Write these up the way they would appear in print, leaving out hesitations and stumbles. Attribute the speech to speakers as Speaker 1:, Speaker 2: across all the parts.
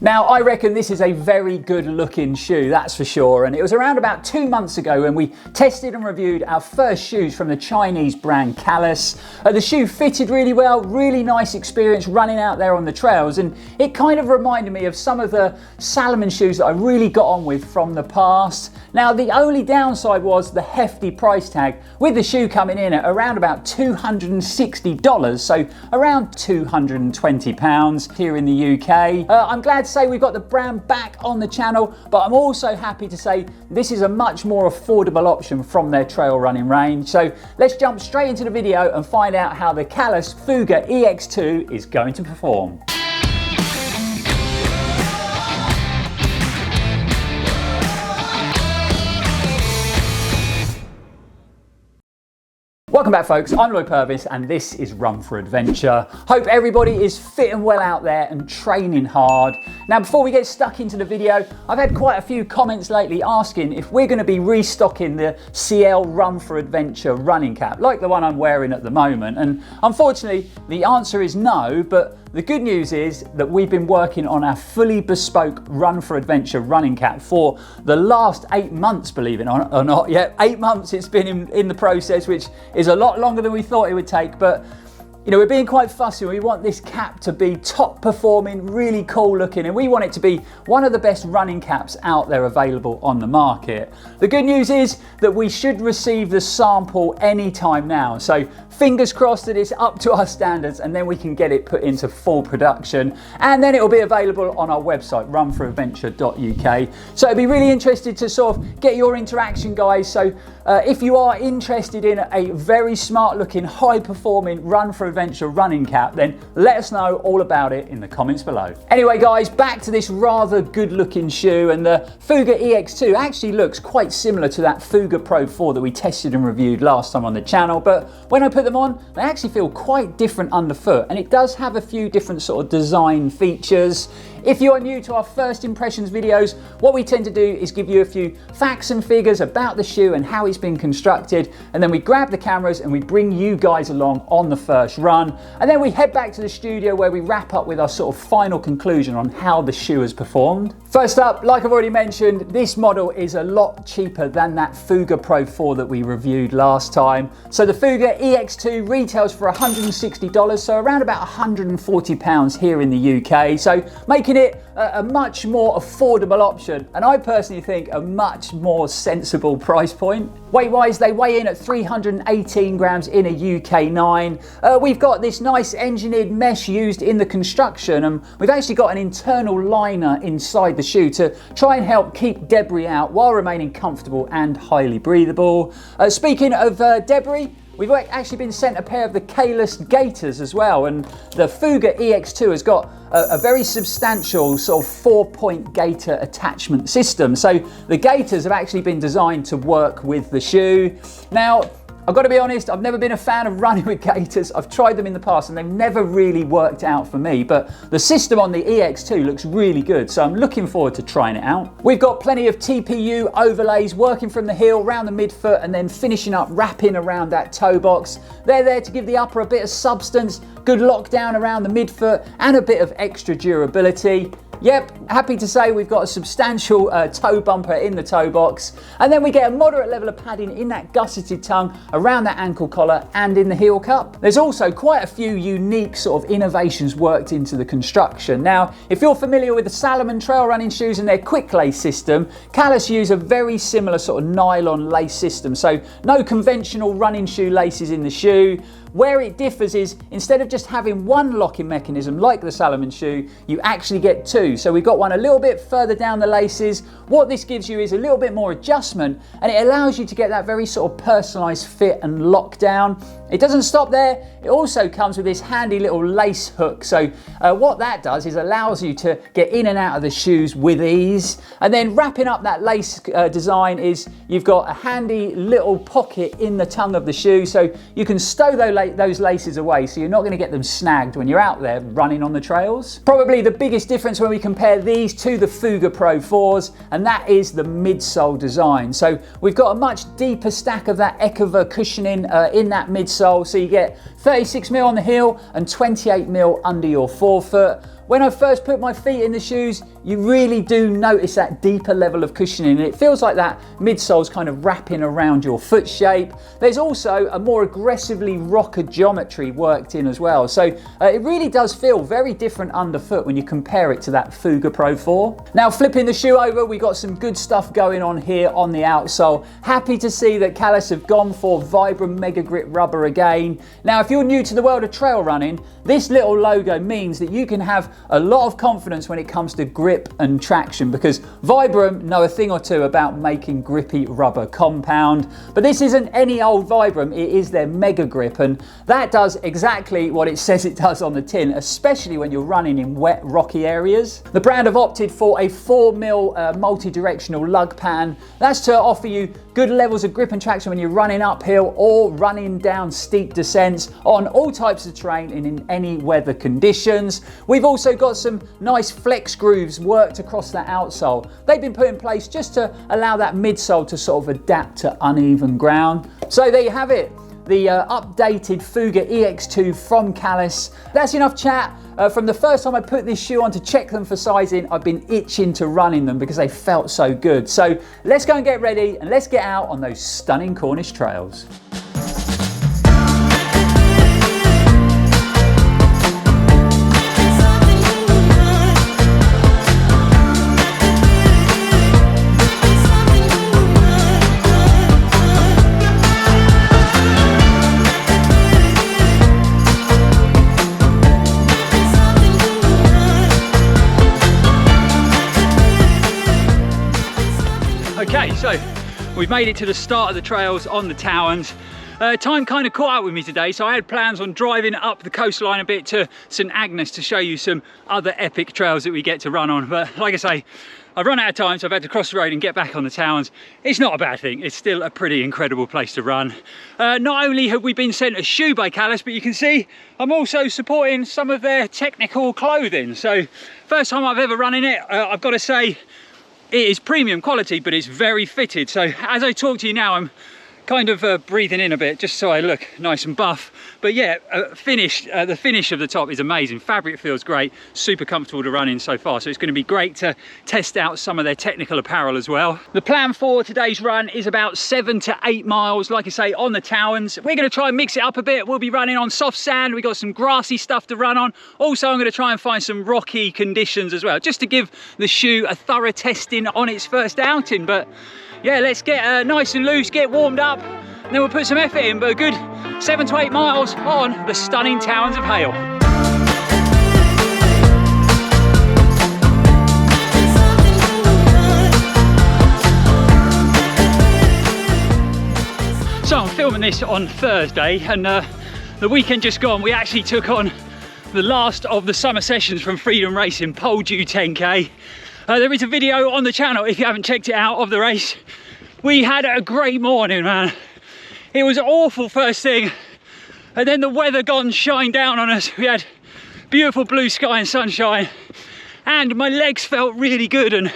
Speaker 1: Now, I reckon this is a very good looking shoe, that's for sure. And it was around about 2 months ago when we tested and reviewed our first shoes from the Chinese brand Kailas. The shoe fitted really well, really nice experience running out there on the trails. And it kind of reminded me of some of the Salomon shoes that I really got on with from the past. Now, the only downside was the hefty price tag, with the shoe coming in at around about $260, so around £220 here in the UK. I'm glad to say we've got the brand back on the channel, but I'm also happy to say this is a much more affordable option from their trail running range. So let's jump straight into the video and find out how the Kailas Fuga EX2 is going to perform. Welcome back, folks. I'm Lloyd Purvis and this is Run4Adventure. Hope everybody is fit and well out there and training hard. Now, before we get stuck into the video, I've had quite a few comments lately asking if we're going to be restocking the CL Run4Adventure running cap, like the one I'm wearing at the moment. And unfortunately, the answer is no, but the good news is that we've been working on our fully bespoke Run4Adventure running cap for the last 8 months, believe it or not. Yeah, 8 months it's been in the process, which is a lot longer than we thought it would take, but you know, we're being quite fussy. We want this cap to be top performing, really cool looking, and we want it to be one of the best running caps out there available on the market. The good news is that we should receive the sample anytime now. So fingers crossed that it's up to our standards and then we can get it put into full production. And then it will be available on our website, run4adventure.uk. So I'd be really interested to sort of get your interaction, guys. So if you are interested in a very smart looking, high performing Run4Adventure running cap, then let us know all about it in the comments below. Anyway, guys, back to this rather good looking shoe, and the Fuga EX2 actually looks quite similar to that Fuga Pro 4 that we tested and reviewed last time on the channel, but when I put them on, they actually feel quite different underfoot, and it does have a few different sort of design features. If you are new to our first impressions videos, what we tend to do is give you a few facts and figures about the shoe and how it's been constructed, and then we grab the cameras and we bring you guys along on the first run, and then we head back to the studio where we wrap up with our sort of final conclusion on how the shoe has performed. First up, like I've already mentioned, this model is a lot cheaper than that Fuga Pro 4 that we reviewed last time. So the Fuga EX2 retails for $160, so around about £140 here in the UK, so making it a much more affordable option, and I personally think a much more sensible price point. Weight wise, they weigh in at 318 grams in a UK 9. We've got this nice engineered mesh used in the construction, and we've actually got an internal liner inside the shoe to try and help keep debris out while remaining comfortable and highly breathable. Speaking of debris, we've actually been sent a pair of the Kailas Gaiters as well, and the Fuga EX2 has got a very substantial sort of 4-point gaiter attachment system. So the gaiters have actually been designed to work with the shoe. Now, I've got to be honest, I've never been a fan of running with gaiters. I've tried them in the past and they've never really worked out for me, but the system on the EX2 looks really good, so I'm looking forward to trying it out. We've got plenty of TPU overlays working from the heel, round the midfoot, and then finishing up wrapping around that toe box. They're there to give the upper a bit of substance, good lockdown around the midfoot, and a bit of extra durability. Yep, happy to say we've got a substantial toe bumper in the toe box, and then we get a moderate level of padding in that gusseted tongue around that ankle collar and in the heel cup. There's also quite a few unique sort of innovations worked into the construction. Now, if you're familiar with the Salomon trail running shoes and their quick lace system, Kailas use a very similar sort of nylon lace system, so no conventional running shoe laces in the shoe. Where it differs is, instead of just having one locking mechanism like the Salomon shoe, you actually get two. So we've got one a little bit further down the laces. What this gives you is a little bit more adjustment, and it allows you to get that very sort of personalized fit and lockdown. It doesn't stop there. It also comes with this handy little lace hook. So what that does is allows you to get in and out of the shoes with ease. And then wrapping up that lace design is you've got a handy little pocket in the tongue of the shoe, so you can stow those laces away, so you're not going to get them snagged when you're out there running on the trails. Probably the biggest difference when we compare these to the Fuga Pro 4s, and that is the midsole design. So we've got a much deeper stack of that Ekova cushioning in that midsole, so you get 36mm on the heel and 28mm under your forefoot. when I first put my feet in the shoes, you really do notice that deeper level of cushioning. It feels like that midsole's kind of wrapping around your foot shape. There's also a more aggressively rocker geometry worked in as well. So it really does feel very different underfoot when you compare it to that FUGA Pro 4. Now flipping the shoe over, we got some good stuff going on here on the outsole. Happy to see that Kailas have gone for Vibram Mega Grip rubber again. Now if you're new to the world of trail running, this little logo means that you can have a lot of confidence when it comes to grip and traction, because Vibram know a thing or two about making grippy rubber compound. But this isn't any old Vibram, it is their Mega Grip, and that does exactly what it says it does on the tin, especially when you're running in wet, rocky areas. The brand have opted for a 4mm multi-directional lug pan. That's to offer you good levels of grip and traction when you're running uphill or running down steep descents on all types of terrain and in any weather conditions. We've also got some nice flex grooves worked across that outsole. They've been put in place just to allow that midsole to sort of adapt to uneven ground. So there you have it, the updated Fuga EX2 from Kailas. That's enough chat. From the first time I put this shoe on to check them for sizing, I've been itching to run in them because they felt so good. So let's go and get ready and let's get out on those stunning Cornish trails. Okay, so we've made it to the start of the trails on the Towns. Time kind of caught up with me today, so I had plans on driving up the coastline a bit to St Agnes to show you some other epic trails that we get to run on. But like I say, I've run out of time, so I've had to cross the road and get back on the Towns. It's not a bad thing, it's still a pretty incredible place to run. Not only have we been sent a shoe by Kailas, but you can see I'm also supporting some of their technical clothing. So first time I've ever run in it, I've got to say, it is premium quality, but it's very fitted. So as I talk to you now, I'm kind of breathing in a bit just so I look nice and buff. But yeah, the finish of the top is amazing. Fabric feels great, super comfortable to run in so far. So it's going to be great to test out some of their technical apparel as well. The plan for today's run is about 7 to 8 miles, like I say, on the Towns. We're going to try and mix it up a bit. We'll be running on soft sand. We've got some grassy stuff to run on. Also, I'm going to try and find some rocky conditions as well, just to give the shoe a thorough testing on its first outing. But yeah, let's get nice and loose, get warmed up, and then we'll put some effort in. But a good 7 to 8 miles on the stunning Towns of Hale. So I'm filming this on Thursday, and the weekend just gone, we actually took on the last of the summer sessions from Freedom Racing Pole Dew 10K. There is a video on the channel if you haven't checked it out of the race. We had a great morning, man. It was awful first thing, and then the weather gone shine down on us. We had beautiful blue sky and sunshine, and my legs felt really good, and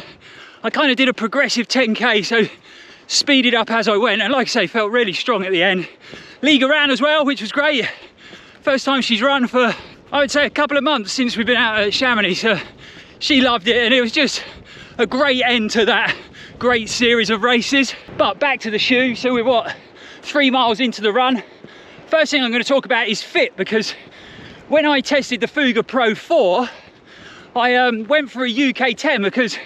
Speaker 1: I kind of did a progressive 10K, so speeded up as I went, and like I say, felt really strong at the end. Liga ran as well, which was great. First time she's run for, I would say, a couple of months since we've been out at Chamonix, so she loved it, and it was just a great end to that great series of races. But back to the shoe. So we're what, 3 miles into the run. First thing I'm going to talk about is fit, because when I tested the FUGA Pro 4, I went for a UK 10 because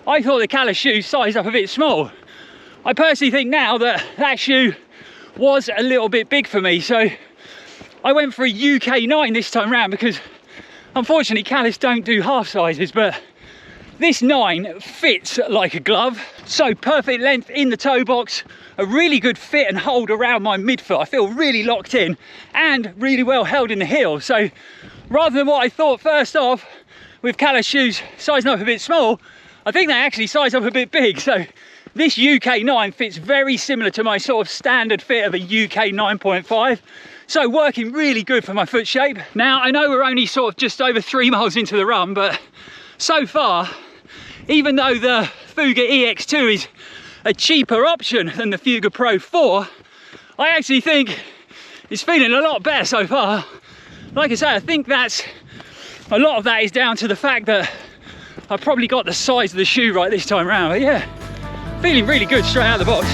Speaker 1: I thought the Kailas shoe sized up a bit small. I personally think now that that shoe was a little bit big for me, so I went for a UK 9 this time round, because unfortunately Kailas don't do half sizes, but this 9 fits like a glove. So perfect length in the toe box, a really good fit and hold around my midfoot. I feel really locked in and really well held in the heel. So rather than what I thought first off with Kailas shoes sizing up a bit small, I think they actually size up a bit big. So this UK 9 fits very similar to my sort of standard fit of a UK 9.5. So working really good for my foot shape. Now, I know we're only sort of just over 3 miles into the run, but so far, even though the FUGA EX2 is a cheaper option than the FUGA Pro 4, I actually think it's feeling a lot better so far. Like I say, I think that's A lot of that is down to the fact that I probably got the size of the shoe right this time around. But yeah, feeling really good straight out of the box.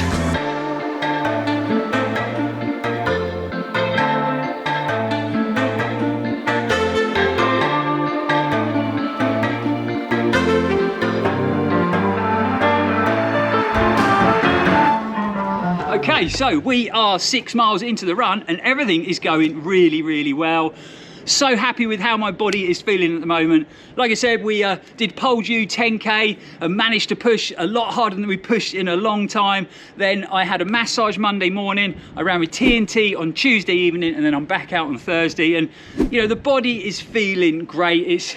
Speaker 1: Okay, so we are 6 miles into the run and everything is going really, really well. So happy with how my body is feeling at the moment. Like I said, we did pole due 10k and managed to push a lot harder than we pushed in a long time. Then I had a massage Monday morning. I ran with TNT on Tuesday evening, and then I'm back out on Thursday. And you know, the body is feeling great. It's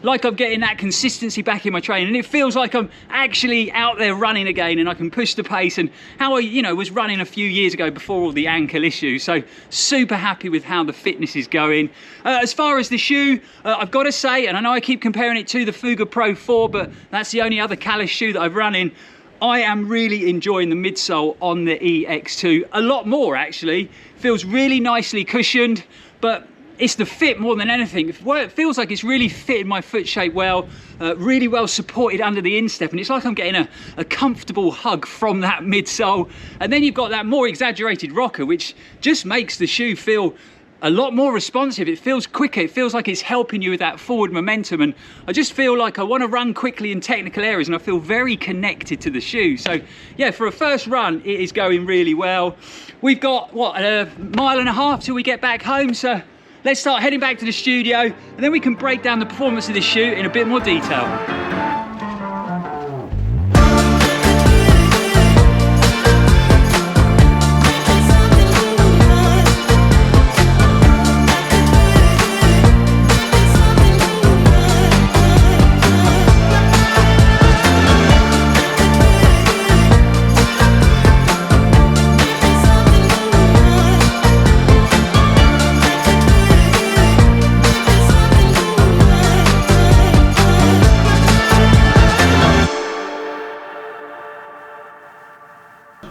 Speaker 1: like I'm getting that consistency back in my training, and it feels like I'm actually out there running again, and I can push the pace and how I, you know, was running a few years ago before all the ankle issues. So super happy with how the fitness is going. As far as the shoe, I've got to say, and I know I keep comparing it to the FUGA Pro 4, but that's the only other Kailas shoe that I've run in. I am really enjoying the midsole on the EX2 a lot more, actually. Feels really nicely cushioned, but it's the fit more than anything. It feels like it's really fitting my foot shape well, really well supported under the instep, and it's like I'm getting a comfortable hug from that midsole. And then you've got that more exaggerated rocker, which just makes the shoe feel a lot more responsive. It feels quicker. It feels like it's helping you with that forward momentum, and I just feel like I want to run quickly in technical areas, and I feel very connected to the shoe. So yeah, for a first run, it is going really well. We've got what, a mile and a half till we get back home, so let's start heading back to the studio, and then we can break down the performance of this shoe in a bit more detail.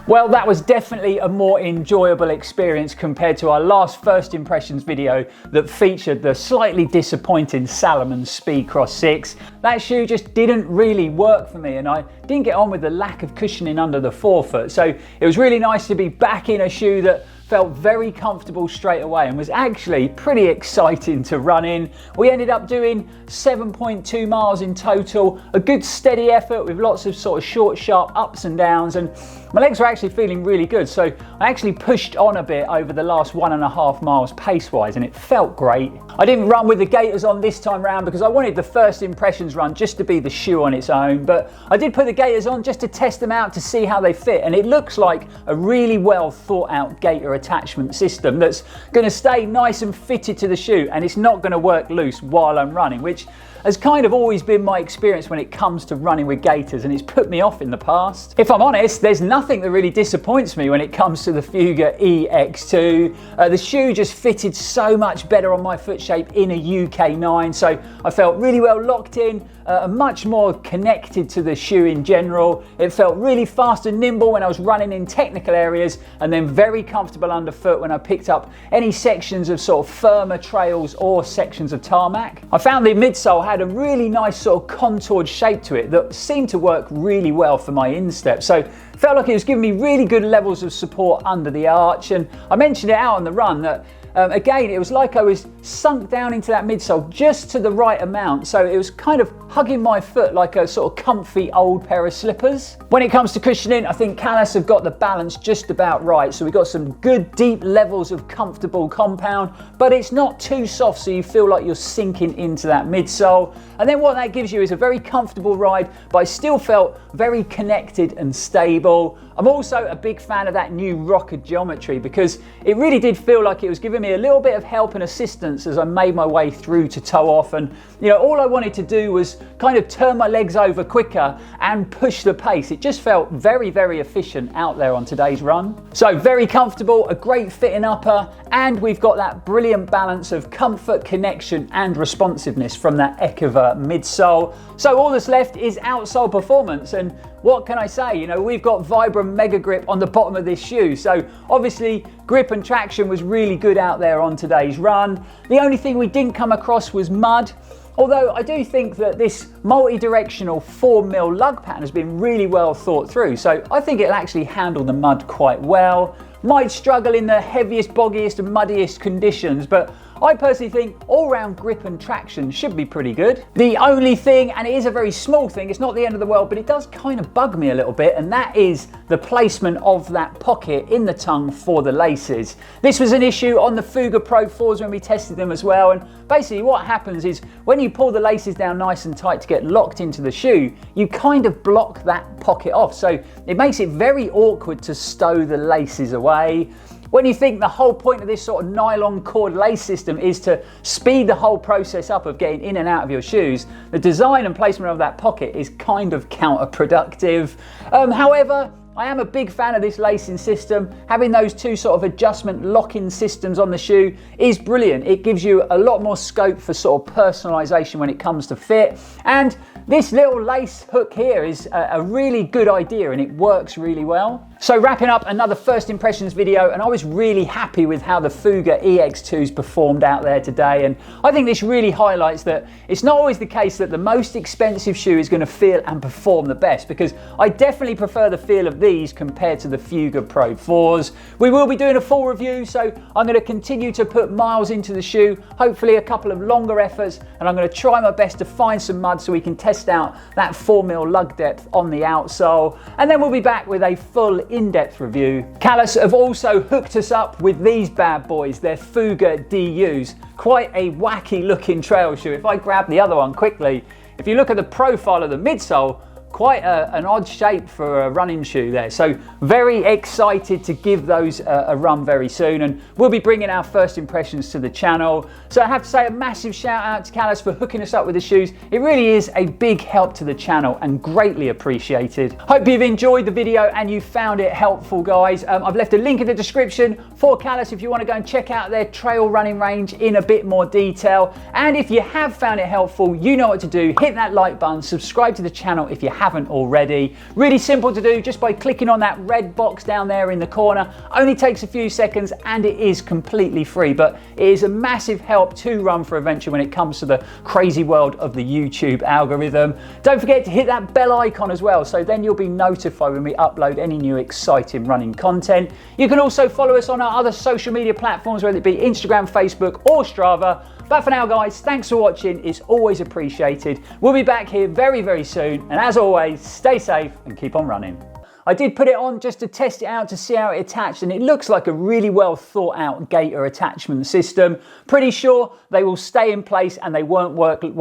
Speaker 1: Well, that was definitely a more enjoyable experience compared to our last first impressions video that featured the slightly disappointing Salomon Speedcross 6. That shoe just didn't really work for me, and I didn't get on with the lack of cushioning under the forefoot. So it was really nice to be back in a shoe that felt very comfortable straight away and was actually pretty exciting to run in. We ended up doing 7.2 miles in total, a good steady effort with lots of sort of short, sharp ups and downs, and my legs were actually feeling really good. So I actually pushed on a bit over the last 1.5 miles pace-wise, and it felt great. I didn't run with the Gaiters on this time round because I wanted the first impressions run just to be the shoe on its own, but I did put the Gaiters on just to test them out to see how they fit, and it looks like a really well thought out Gaiter attachment system that's going to stay nice and fitted to the shoe, and it's not going to work loose while I'm running, which has kind of always been my experience when it comes to running with Gaiters, and it's put me off in the past. If I'm honest, there's nothing that really disappoints me when it comes to the FUGA EX2. The shoe just fitted so much better on my foot shape in a UK 9, so I felt really well locked in, much more connected to the shoe in general. It felt really fast and nimble when I was running in technical areas, and then very comfortable underfoot when I picked up any sections of sort of firmer trails or sections of tarmac. I found the midsole had a really nice sort of contoured shape to it that seemed to work really well for my instep. So felt like it was giving me really good levels of support under the arch, and I mentioned it out on the run that again, it was like I was sunk down into that midsole just to the right amount, so it was kind of hugging my foot like a sort of comfy old pair of slippers. When it comes to cushioning, I think Kailas have got the balance just about right, so we've got some good deep levels of comfortable compound, but it's not too soft so you feel like you're sinking into that midsole. And then what that gives you is a very comfortable ride, but I still felt very connected and stable. I'm also a big fan of that new rocker geometry because it really did feel like it was giving me a little bit of help and assistance as I made my way through to toe off, and you know, all I wanted to do was kind of turn my legs over quicker and push the pace. It just felt very, very efficient out there on today's run. So very comfortable, a great fitting upper, and we've got that brilliant balance of comfort, connection and responsiveness from that Ekova midsole. So all that's left is outsole performance, and what can I say? You know, we've got Vibram Mega Grip on the bottom of this shoe, so obviously grip and traction was really good out there on today's run. The only thing we didn't come across was mud. Although I do think that this multi-directional 4mm lug pattern has been really well thought through, so I think it'll actually handle the mud quite well. Might struggle in the heaviest, boggiest and muddiest conditions, but I personally think all-round grip and traction should be pretty good. The only thing, and it is a very small thing, it's not the end of the world, but it does kind of bug me a little bit, and that is the placement of that pocket in the tongue for the laces. This was an issue on the FUGA PRO 4s when we tested them as well, and basically what happens is when you pull the laces down nice and tight to get locked into the shoe, you kind of block that pocket off, so it makes it very awkward to stow the laces away. When you think the whole point of this sort of nylon cord lace system is to speed the whole process up of getting in and out of your shoes, the design and placement of that pocket is kind of counterproductive. However, I am a big fan of this lacing system. Having those two sort of adjustment lock-in systems on the shoe is brilliant. It gives you a lot more scope for sort of personalization when it comes to fit. And this little lace hook here is a really good idea and it works really well. So wrapping up another first impressions video, and I was really happy with how the FUGA EX2s performed out there today, and I think this really highlights that it's not always the case that the most expensive shoe is going to feel and perform the best, because I definitely prefer the feel of these compared to the FUGA Pro 4s. We will be doing a full review, so I'm going to continue to put miles into the shoe, hopefully a couple of longer efforts, and I'm going to try my best to find some mud so we can test out that 4mm lug depth on the outsole, and then we'll be back with a full in-depth review. Kailas have also hooked us up with these bad boys, their FUGA DUs. Quite a wacky looking trail shoe. If I grab the other one quickly, if you look at the profile of the midsole, quite an odd shape for a running shoe there. So very excited to give those a run very soon, and we'll be bringing our first impressions to the channel. So I have to say a massive shout out to Kailas for hooking us up with the shoes. It really is a big help to the channel and greatly appreciated. Hope you've enjoyed the video and you found it helpful, guys. I've left a link in the description for Kailas if you want to go and check out their trail running range in a bit more detail. And if you have found it helpful, you know what to do. Hit that like button, subscribe to the channel if you haven't already. Really simple to do just by clicking on that red box down there in the corner. Only takes a few seconds and it is completely free, but it is a massive help to Run4Adventure when it comes to the crazy world of the YouTube algorithm. Don't forget to hit that bell icon as well, so then you'll be notified when we upload any new exciting running content. You can also follow us on our other social media platforms, whether it be Instagram, Facebook or Strava. But for now, guys, thanks for watching. It's always appreciated. We'll be back here very, very soon. And as always, stay safe and keep on running. I did put it on just to test it out to see how it attached, and it looks like a really well thought out gaiter attachment system. Pretty sure they will stay in place and they won't work loose.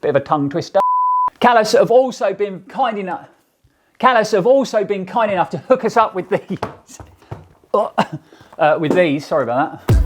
Speaker 1: Bit of a tongue twister. Kailas have also been kind enough to hook us up with these. Sorry about that.